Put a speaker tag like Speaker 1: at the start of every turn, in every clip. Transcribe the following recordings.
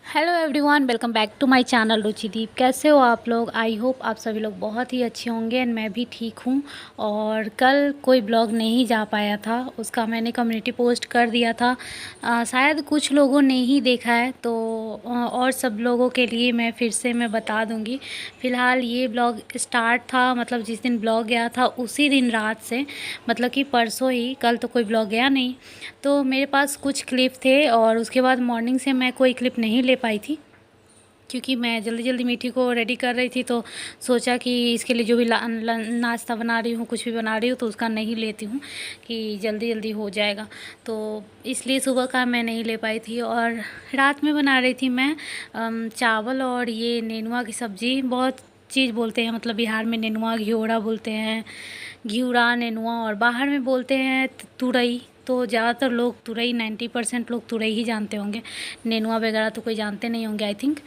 Speaker 1: Hello everyone, welcome back to my channel Ruchideep. कैसे हो आप लोग? आई होप आप सभी लोग बहुत ही अच्छे होंगे एंड मैं भी ठीक हूँ। और कल कोई ब्लॉग नहीं जा पाया था, उसका मैंने कम्युनिटी पोस्ट कर दिया था। शायद कुछ लोगों ने ही देखा है, तो और सब लोगों के लिए मैं बता दूँगी। फ़िलहाल ये ब्लॉग स्टार्ट था, मतलब जिस दिन ब्लॉग गया था उसी दिन रात से, मतलब कि परसों ही। कल तो कोई ब्लॉग गया नहीं, तो मेरे पास कुछ क्लिप थे और उसके बाद मॉर्निंग से मैं कोई क्लिप नहीं ले पाई थी, क्योंकि मैं जल्दी जल्दी मीठी को रेडी कर रही थी। तो सोचा कि इसके लिए जो भी नाश्ता बना रही हूँ, कुछ भी बना रही हूँ, तो उसका नहीं लेती हूँ कि जल्दी जल्दी हो जाएगा। तो इसलिए सुबह का मैं नहीं ले पाई थी। और रात में बना रही थी मैं चावल और ये नेनुआ की सब्ज़ी। बहुत चीज़ बोलते हैं, मतलब बिहार में नेनुआ घियोड़ा बोलते हैं, घिउरा नेनुआ, और बाहर में बोलते हैं तुरई। तो ज़्यादातर लोग तुरई, 90% लोग तुरई ही जानते होंगे, नेनुआ वगैरह तो कोई जानते नहीं होंगे आई थिंक।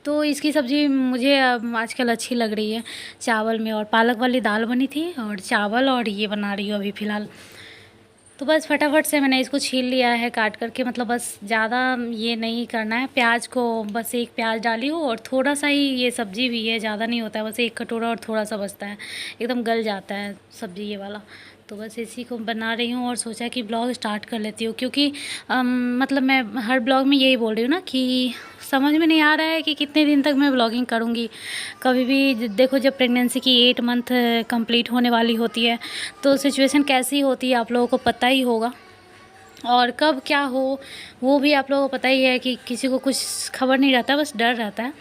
Speaker 1: तो इसकी सब्ज़ी मुझे आजकल अच्छी लग रही है चावल में। और पालक वाली दाल बनी थी और चावल, और ये बना रही हूँ अभी फ़िलहाल। तो बस फटाफट से मैंने इसको छील लिया है काट करके, मतलब बस ज़्यादा ये नहीं करना है। प्याज को बस एक प्याज डाली हूँ और थोड़ा सा ही, ये सब्ज़ी भी है, ज़्यादा नहीं होता है, बस एक कटोरा और थोड़ा सा बचता है, एकदम गल जाता है सब्ज़ी ये वाला। तो बस इसी को बना रही हूँ और सोचा कि ब्लॉग स्टार्ट कर लेती हूँ, क्योंकि मतलब मैं हर ब्लॉग में यही बोल रही हूँ ना कि समझ में नहीं आ रहा है कि कितने दिन तक मैं ब्लॉगिंग करूँगी। कभी भी देखो, जब प्रेगनेंसी की 8 मंथ कंप्लीट होने वाली होती है, तो सिचुएशन कैसी होती है आप लोगों को पता ही होगा। और कब क्या हो वो भी आप लोगों को पता ही है कि किसी को कुछ खबर नहीं रहता, बस डर रहता है।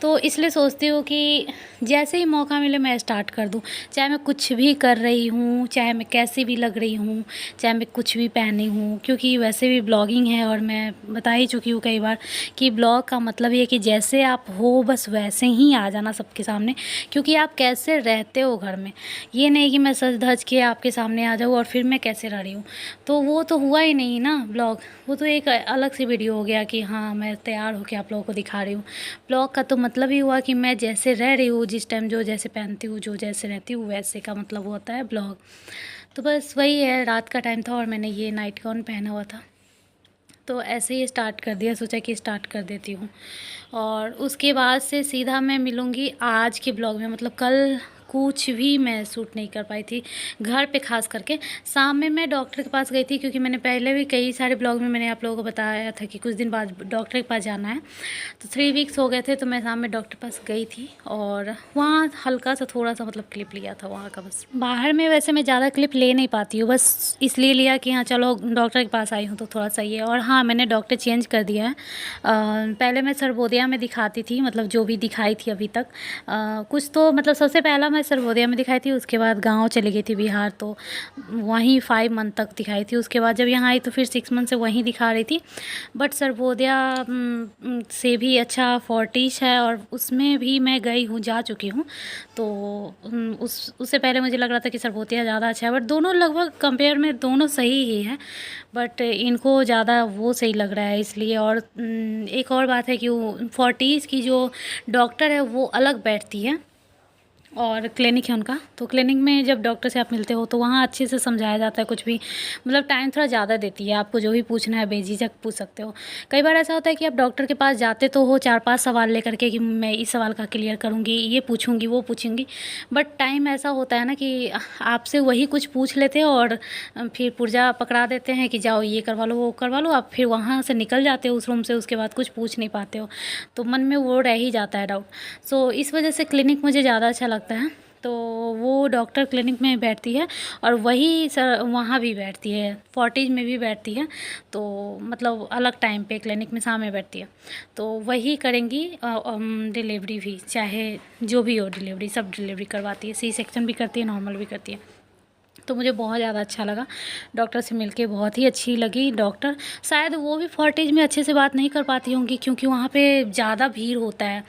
Speaker 1: तो इसलिए सोचती हूँ कि जैसे ही मौका मिले मैं स्टार्ट कर दूँ। चाहे मैं कुछ भी कर रही हूँ, चाहे मैं कैसी भी लग रही हूँ, चाहे मैं कुछ भी पहनी हूँ, क्योंकि वैसे भी ब्लॉगिंग है। और मैं बता ही चुकी हूँ कई बार कि ब्लॉग का मतलब ये है कि जैसे आप हो बस वैसे ही आ जाना सबके सामने, क्योंकि आप कैसे रहते हो घर में। ये नहीं कि मैं सज धज के आपके सामने आ जाऊँ और फिर मैं कैसे रह रही हूँ, तो वो तो हुआ ही नहीं ना ब्लॉग। वो तो एक अलग सी वीडियो हो गया कि हाँ मैं तैयार होकर आप लोगों को दिखा रही हूँ। ब्लॉग का तो मतलब ही हुआ कि मैं जैसे रह रही हूँ, जिस टाइम जो जैसे पहनती हूँ, जो जैसे रहती हूँ, वैसे का मतलब होता है ब्लॉग। तो बस वही है, रात का टाइम था और मैंने ये नाइट गाउन पहना हुआ था, तो ऐसे ही स्टार्ट कर दिया, सोचा कि स्टार्ट कर देती हूँ। और उसके बाद से सीधा मैं मिलूँगी आज के ब्लॉग में। मतलब कल कुछ भी मैं शूट नहीं कर पाई थी घर पे, ख़ास करके शाम में मैं डॉक्टर के पास गई थी, क्योंकि मैंने पहले भी कई सारे ब्लॉग में मैंने आप लोगों को बताया था कि कुछ दिन बाद डॉक्टर के पास जाना है। तो 3 वीक्स हो गए थे, तो मैं शाम में डॉक्टर के पास गई थी और वहाँ हल्का सा थोड़ा सा मतलब क्लिप लिया था वहाँ का। बस बाहर में वैसे मैं ज़्यादा क्लिप ले नहीं पाती हूँ, बस इसलिए लिया कि हाँ चलो डॉक्टर के पास आई हूँ तो थोड़ा सही है। और हाँ, मैंने डॉक्टर चेंज कर दिया है। पहले मैं सर्वोदया में दिखाती थी, मतलब जो भी दिखाई थी अभी तक। कुछ तो मतलब सबसे पहला मैं सर्वोदया में दिखाई थी, उसके बाद गाँव चली गई थी बिहार, तो वहीं 5 मंथ तक दिखाई थी। उसके बाद जब यहाँ आई तो फिर 6 मंथ से वहीं दिखा रही थी। बट सर्वोदया से भी अच्छा फोर्टिश है, और उसमें भी मैं गई हूँ, जा चुकी हूँ। तो उससे पहले मुझे लग रहा था कि सर्वोदया ज़्यादा अच्छा है, बट दोनों लगभग कंपेयर में दोनों सही ही है, बट इनको ज़्यादा वो सही लग रहा है इसलिए। और एक और बात है कि वो फोर्टीज़ की जो डॉक्टर है वो अलग बैठती है, और क्लिनिक है उनका। तो क्लिनिक में जब डॉक्टर से आप मिलते हो तो वहाँ अच्छे से समझाया जाता है कुछ भी, मतलब टाइम थोड़ा ज़्यादा देती है, आपको जो भी पूछना है बेझिझक पूछ सकते हो। कई बार ऐसा होता है कि आप डॉक्टर के पास जाते तो हो 4-5 सवाल लेकर के कि मैं इस सवाल का क्लियर करूँगी, ये पूछूँगी, वो पूछूँगी, बट टाइम ऐसा होता है ना कि आपसे वही कुछ पूछ लेते हैं और फिर पुर्जा पकड़ा देते हैं कि जाओ ये करवा लो, वो करवा लो। आप फिर वहाँ से निकल जाते हो उस रूम से, उसके बाद कुछ पूछ नहीं पाते हो, तो मन में वो रह ही जाता है डाउट। सो इस वजह से क्लिनिक मुझे ज़्यादा अच्छा लगता है। तो वो डॉक्टर क्लिनिक में बैठती है और वही सर वहाँ भी बैठती है, फोर्टीज में भी बैठती है। तो मतलब अलग टाइम पे क्लिनिक में शाम में बैठती है, तो वही करेंगी डिलीवरी भी, चाहे जो भी हो डिलीवरी, सब डिलीवरी करवाती है, सी सेक्शन भी करती है, नॉर्मल भी करती है। तो मुझे बहुत ज़्यादा अच्छा लगा, डॉक्टर से मिलके बहुत ही अच्छी लगी डॉक्टर। शायद वो भी फोर्टेज में अच्छे से बात नहीं कर पाती होंगी, क्योंकि वहाँ पे ज़्यादा भीड़ होता है,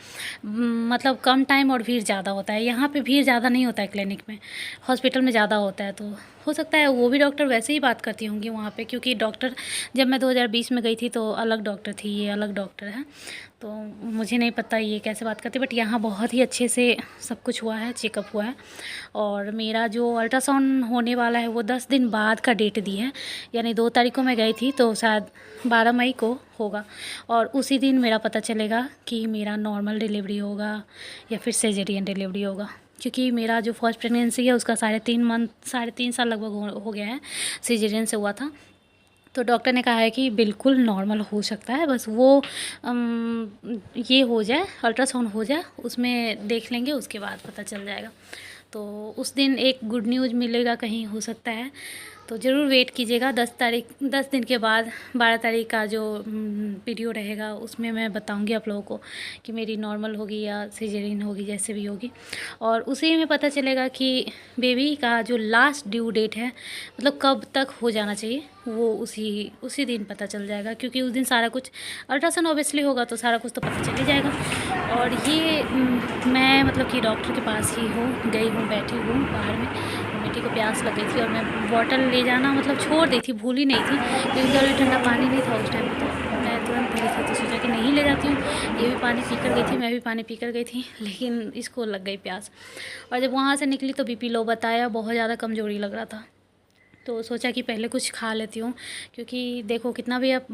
Speaker 1: मतलब कम टाइम और भीड़ ज़्यादा होता है। यहाँ पे भीड़ ज़्यादा नहीं होता है क्लिनिक में, हॉस्पिटल में ज़्यादा होता है, तो हो सकता है वो भी डॉक्टर वैसे ही बात करती होंगी वहाँ पे, क्योंकि डॉक्टर जब मैं 2020 में गई थी तो अलग डॉक्टर थी, ये अलग डॉक्टर है। तो मुझे नहीं पता ये कैसे बात करती, बट यहाँ बहुत ही अच्छे से सब कुछ हुआ है, चेकअप हुआ है। और मेरा जो अल्ट्रासाउंड होने वाला है वो 10 दिन बाद का डेट दी है, यानी 2 तारीख को मैं गई थी तो शायद 12 मई को होगा। और उसी दिन मेरा पता चलेगा कि मेरा नॉर्मल डिलीवरी होगा या फिर सिजेरियन डिलीवरी होगा, क्योंकि मेरा जो फर्स्ट प्रेगनेंसी है उसका 3.5 साल लगभग हो गया है, सिजेरियन से हुआ था। तो डॉक्टर ने कहा है कि बिल्कुल नॉर्मल हो सकता है, बस वो ये हो जाए, अल्ट्रासाउंड हो जाए, उसमें देख लेंगे, उसके बाद पता चल जाएगा। तो उस दिन एक गुड न्यूज़ मिलेगा कहीं, हो सकता है। तो ज़रूर वेट कीजिएगा। 10 दिन के बाद 12 तारीख का जो वीडियो रहेगा उसमें मैं बताऊंगी आप लोगों को कि मेरी नॉर्मल होगी या सिजेरियन होगी, जैसे भी होगी। और उसी में पता चलेगा कि बेबी का जो लास्ट ड्यू डेट है, मतलब कब तक हो जाना चाहिए, वो उसी दिन पता चल जाएगा, क्योंकि उस दिन सारा कुछ अल्ट्रासाउंड ऑब्वियसली होगा तो सारा कुछ तो पता चल ही जाएगा। और ये मैं मतलब कि डॉक्टर के पास ही गई हूँ, बैठी हूँ बाहर में। बेटी को प्यास लग गई थी और मैं बॉटल ले जाना मतलब छोड़ दी थी, भूल ही नहीं थी, क्योंकि घर में ठंडा पानी नहीं था उस टाइम पे। तो मैं तुरंत भूली थी, तो सोचा कि नहीं ले जाती हूँ। ये भी पानी पी कर गई थी, मैं भी पानी पी कर गई थी, लेकिन इसको लग गई प्यास। और जब वहाँ से निकली तो बीपी लो बताया, बहुत ज़्यादा कमज़ोरी लग रहा था। तो सोचा कि पहले कुछ खा लेती हूँ, क्योंकि देखो कितना भी आप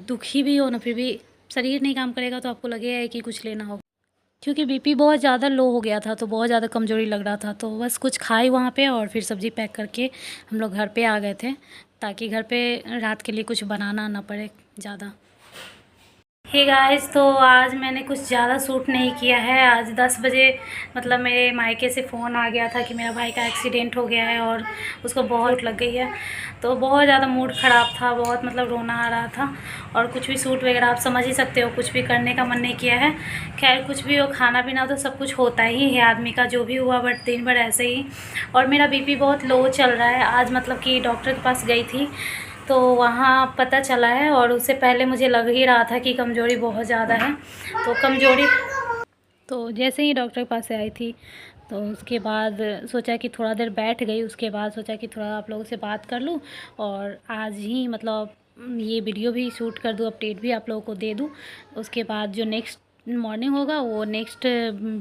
Speaker 1: दुखी भी हो ना, फिर भी शरीर नहीं काम करेगा तो आपको लगेगा कि कुछ लेना होगा। क्योंकि बीपी बहुत ज़्यादा लो हो गया था, तो बहुत ज़्यादा कमज़ोरी लग रहा था, तो बस कुछ खाई वहाँ पे और फिर सब्ज़ी पैक करके हम लोग घर पे आ गए थे, ताकि घर पे रात के लिए कुछ बनाना ना पड़े ज़्यादा। हे गाइस, तो आज मैंने कुछ ज़्यादा शूट नहीं किया है। आज 10 बजे मतलब मेरे मायके से फ़ोन आ गया था कि मेरा भाई का एक्सीडेंट हो गया है और उसको बहुत लग गई है। तो बहुत ज़्यादा मूड ख़राब था, बहुत मतलब रोना आ रहा था, और कुछ भी शूट वगैरह आप समझ ही सकते हो, कुछ भी करने का मन नहीं किया है। खैर कुछ भी हो, खाना पीना तो सब कुछ होता ही है आदमी का, जो भी हुआ, बट दिन भर ऐसे ही। और मेरा बीपी बहुत लो चल रहा है। आज मतलब कि डॉक्टर के पास गई थी तो वहाँ पता चला है, और उससे पहले मुझे लग ही रहा था कि कमज़ोरी बहुत ज़्यादा है। तो कमज़ोरी, तो जैसे ही डॉक्टर के पास से आई थी तो उसके बाद सोचा कि थोड़ा देर बैठ गई, उसके बाद सोचा कि थोड़ा आप लोगों से बात कर लूँ और आज ही मतलब ये वीडियो भी शूट कर दूँ, अपडेट भी आप लोगों को दे दूँ। उसके बाद जो नेक्स्ट मॉर्निंग होगा वो नेक्स्ट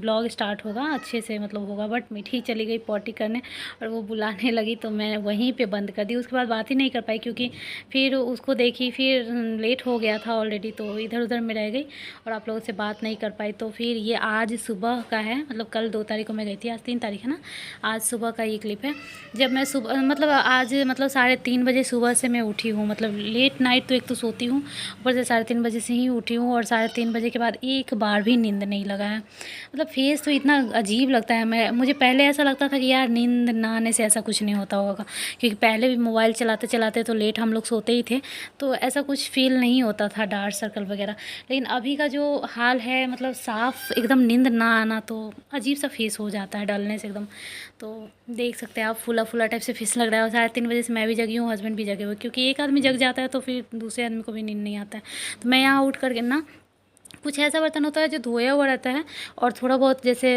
Speaker 1: ब्लॉग स्टार्ट होगा, अच्छे से मतलब होगा। बट मीठी चली गई पॉटी करने और वो बुलाने लगी तो मैं वहीं पे बंद कर दी। उसके बाद बात ही नहीं कर पाई, क्योंकि फिर उसको देखी, फिर लेट हो गया था ऑलरेडी, तो इधर उधर में रह गई और आप लोगों से बात नहीं कर पाई। तो फिर ये आज सुबह का है, मतलब कल 2 तारीख को मैं गई थी, आज 3 तारीख है ना, आज सुबह का ये क्लिप है। जब मैं सुबह मतलब आज मतलब 3:30 बजे सुबह से मैं उठी हूँ, मतलब लेट नाइट तो एक तो सोती हूँ, ऊपर से 3:30 बजे से ही उठी हूँ, और 3:30 बजे के बाद एक बार भी नींद नहीं लगा है। मतलब फेस तो इतना अजीब लगता है। मुझे पहले ऐसा लगता था कि यार नींद ना आने से ऐसा कुछ नहीं होता होगा, क्योंकि पहले भी मोबाइल चलाते चलाते तो लेट हम लोग सोते ही थे, तो ऐसा कुछ फील नहीं होता था, डार्क सर्कल वगैरह। लेकिन अभी का जो हाल है, मतलब साफ़ एकदम नींद ना आना, तो अजीब सा फेस हो जाता है डलने से एकदम। तो देख सकते हैं आप, फूला फूला टाइप से फेस लग रहा है। और 3:30 बजे से मैं भी जगी हूँ, हस्बैंड भी जगे हुए, क्योंकि एक आदमी जग जाता है तो फिर दूसरे आदमी को भी नींद नहीं आता है। तो मैं यहाँ उठ करके ना, कुछ ऐसा बर्तन होता है जो धोया हुआ रहता है और थोड़ा बहुत जैसे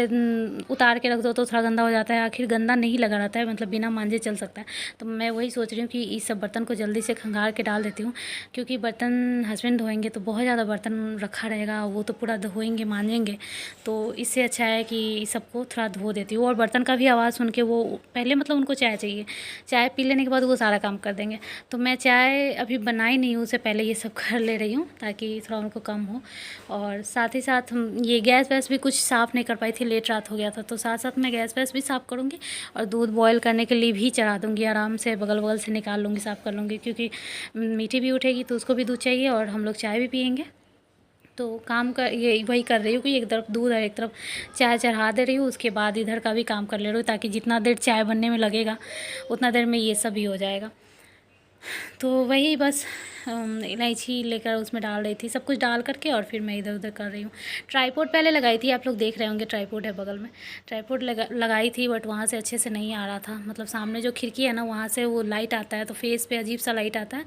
Speaker 1: उतार के रख दो तो थोड़ा गंदा हो जाता है, आखिर गंदा नहीं लगा रहता है, मतलब बिना मांजे चल सकता है। तो मैं वही सोच रही हूँ कि इस सब बर्तन को जल्दी से खंगाल के डाल देती हूँ, क्योंकि बर्तन हस्बैंड धोएंगे तो बहुत ज़्यादा बर्तन रखा रहेगा, वो तो पूरा धोएंगे मांजेंगे। तो इससे अच्छा है कि इस सबको थोड़ा धो देती हूँ। और बर्तन का भी आवाज़ सुन के वो पहले मतलब उनको चाय चाहिए, चाय पी लेने के बाद वो सारा काम कर देंगे। तो मैं चाय अभी बनाई नहीं हूँ, उससे पहले ये सब कर ले रही हूँ ताकि थोड़ा उनको कम हो। और साथ ही साथ ये गैस वैस भी कुछ साफ़ नहीं कर पाई थी, लेट रात हो गया था, तो साथ साथ मैं गैस वैस भी साफ़ करूँगी और दूध बॉयल करने के लिए भी चढ़ा दूँगी, आराम से बगल बगल से निकाल लूँगी, साफ़ कर लूँगी, क्योंकि मीठी भी उठेगी तो उसको भी दूध चाहिए और हम लोग चाय भी पियेंगे। तो काम कर ये वही कर रही हूँ कि एक तरफ दूध और एक तरफ चाय चढ़ा दे रही हूँ, उसके बाद इधर का भी काम कर ले रही हूँ, ताकि जितना देर चाय बनने में लगेगा उतना देर में ये सब भी हो जाएगा। तो वही बस इलायची लेकर उसमें डाल रही थी, सब कुछ डाल करके, और फिर मैं इधर उधर कर रही हूँ। ट्राईपोड पहले लगाई थी, आप लोग देख रहे होंगे, ट्राईपोड है बगल में, ट्राईपोड लगाई थी, बट वहाँ से अच्छे से नहीं आ रहा था। मतलब सामने जो खिड़की है ना, वहाँ से वो लाइट आता है तो फेस पे अजीब सा लाइट आता है,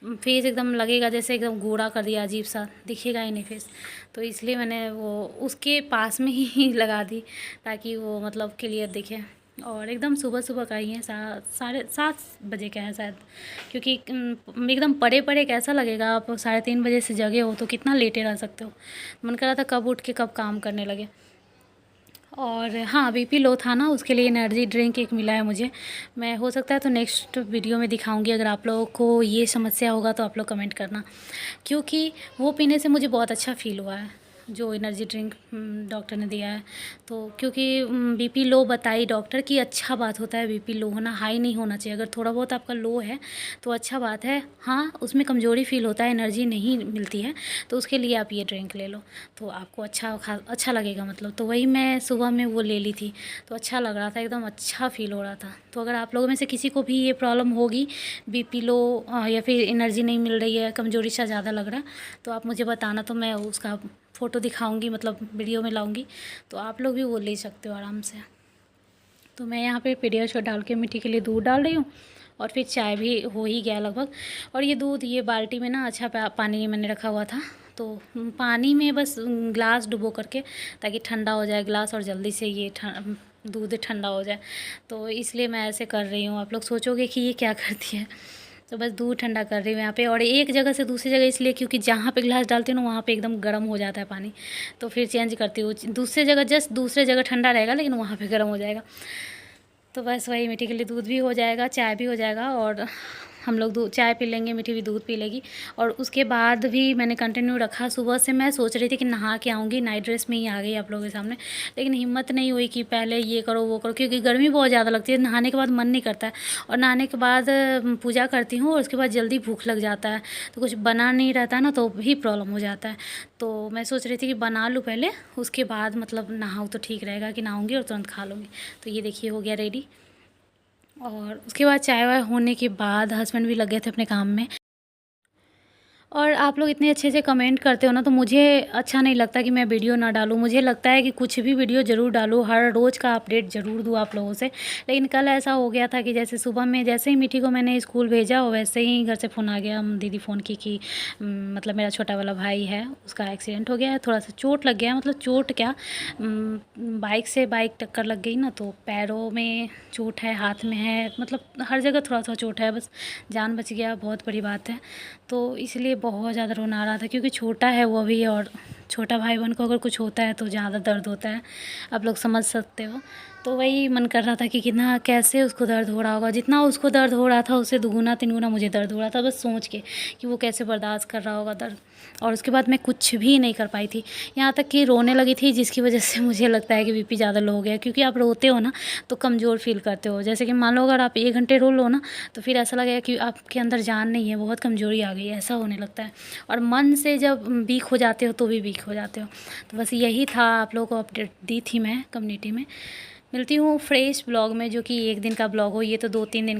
Speaker 1: फेस एकदम लगेगा जैसे एकदम गोरा कर दिया, अजीब सा दिखेगा ही नहीं फेस। तो इसलिए मैंने वो उसके पास में ही लगा दी, ताकि वो मतलब क्लियर दिखे। और एकदम सुबह-सुबह का ही है, 7 बजे का है शायद, क्योंकि एकदम पड़े-पड़े कैसा लगेगा, आप 3:30 बजे से जगे हो तो कितना लेटे रह सकते हो। मन कर रहा था कब उठ के कब काम करने लगे। और हाँ, बीपी लो था ना, उसके लिए एनर्जी ड्रिंक एक मिला है मुझे। मैं हो सकता है तो नेक्स्ट वीडियो में दिखाऊँगी, अगर आप लोगों को ये समस्या होगा तो आप लोग कमेंट करना, क्योंकि वो पीने से मुझे बहुत अच्छा फ़ील हुआ है, जो एनर्जी ड्रिंक डॉक्टर ने दिया है। तो क्योंकि बीपी लो बताई डॉक्टर की, अच्छा बात होता है बीपी लो होना, हाई नहीं होना चाहिए। अगर थोड़ा बहुत आपका लो है तो अच्छा बात है। हाँ, उसमें कमज़ोरी फ़ील होता है, एनर्जी नहीं मिलती है, तो उसके लिए आप ये ड्रिंक ले लो तो आपको अच्छा लगेगा मतलब। तो वही मैं सुबह में वो ले ली थी, तो अच्छा लग रहा था, एकदम अच्छा फ़ील हो रहा था। तो अगर आप लोगों में से किसी को भी ये प्रॉब्लम होगी, बीपी लो या फिर एनर्जी नहीं मिल रही है, कमज़ोरी सा ज़्यादा लग रहा है, तो आप मुझे बताना, तो मैं उसका फ़ोटो दिखाऊंगी, मतलब वीडियो में लाऊंगी, तो आप लोग भी वो ले सकते हो आराम से। तो मैं यहाँ पे पीडियाश्योर डाल के मिट्टी के लिए दूध डाल रही हूँ, और फिर चाय भी हो ही गया लगभग। और ये दूध ये बाल्टी में ना अच्छा पानी मैंने रखा हुआ था, तो पानी में बस ग्लास डुबो करके, ताकि ठंडा हो जाए ग्लास और जल्दी से ये दूध ठंडा हो जाए, तो इसलिए मैं ऐसे कर रही हूँ। आप लोग सोचोगे कि ये क्या करती है, तो बस दूध ठंडा कर रही हूँ यहाँ पे। और एक जगह से दूसरी जगह इसलिए क्योंकि जहाँ पे गिलास डालती हूँ ना वहाँ पे एकदम गर्म हो जाता है पानी, तो फिर चेंज करती हूँ। दूसरी जगह जस्ट दूसरे जगह ठंडा रहेगा, लेकिन वहाँ पे गर्म हो जाएगा। तो बस वही, मीठी के लिए दूध भी हो जाएगा, चाय भी हो जाएगा, और हम लोग चाय पी लेंगे, मीठी भी दूध पी लेगी। और उसके बाद भी मैंने कंटिन्यू रखा। सुबह से मैं सोच रही थी कि नहा के आऊँगी, नाइट ड्रेस में ही आ गई आप लोगों के सामने, लेकिन हिम्मत नहीं हुई कि पहले ये करो वो करो, क्योंकि गर्मी बहुत ज़्यादा लगती है। नहाने के बाद मन नहीं करता है, और नहाने के बाद पूजा करती हूँ, और उसके बाद जल्दी भूख लग जाता है, तो कुछ बना नहीं रहता ना, तो भी प्रॉब्लम हो जाता है। तो मैं सोच रही थी कि बना लूँ पहले, उसके बाद मतलब नहाऊँ तो ठीक रहेगा, कि नहाऊँगी और तुरंत खा लूँगी। तो ये देखिए हो गया रेडी। और उसके बाद चाय वाय होने के बाद हस्बैंड भी लग गए थे अपने काम में। और आप लोग इतने अच्छे से कमेंट करते हो ना, तो मुझे अच्छा नहीं लगता कि मैं वीडियो ना डालूँ। मुझे लगता है कि कुछ भी वीडियो ज़रूर डालूँ, हर रोज़ का अपडेट ज़रूर दूँ आप लोगों से। लेकिन कल ऐसा हो गया था कि जैसे सुबह में जैसे ही मीठी को मैंने स्कूल भेजा, वैसे ही घर से फ़ोन आ गया, दीदी फ़ोन की कि मतलब मेरा छोटा वाला भाई है, उसका एक्सीडेंट हो गया है, थोड़ा सा चोट लग गया है। मतलब चोट क्या, बाइक टक्कर लग गई ना, तो पैरों में चोट है, हाथ में है, मतलब हर जगह थोड़ा चोट है, बस जान बच गया, बहुत बड़ी बात है। तो इसलिए बहुत ज़्यादा रोना आ रहा था, क्योंकि छोटा है वो भी, और छोटा भाई बहन को अगर कुछ होता है तो ज़्यादा दर्द होता है, आप लोग समझ सकते हो। तो वही मन कर रहा था कि कितना कैसे उसको दर्द हो रहा होगा, जितना उसको दर्द हो रहा था उससे दुगुना तिगुना मुझे दर्द हो रहा था, बस सोच के कि वो कैसे बर्दाश्त कर रहा होगा दर्द। और उसके बाद मैं कुछ भी नहीं कर पाई थी, यहाँ तक कि रोने लगी थी, जिसकी वजह से मुझे लगता है कि बीपी ज़्यादा लो हो गया। क्योंकि आप रोते हो ना तो कमज़ोर फील करते हो, जैसे कि मान लो अगर आप 1 घंटे रो लो ना, तो फिर ऐसा लगेगा कि आपके अंदर जान नहीं है, बहुत कमज़ोरी आ गई है, ऐसा होने लगता है। और मन से जब वीक हो जाते हो तो भी वीक हो जाते हो। तो बस यही था, आप लोगों को अपडेट दी थी मैं कम्युनिटी में। मिलती हूँ फ्रेश ब्लॉग में, जो कि 1 दिन का ब्लॉग हो, ये तो 2-3 दिन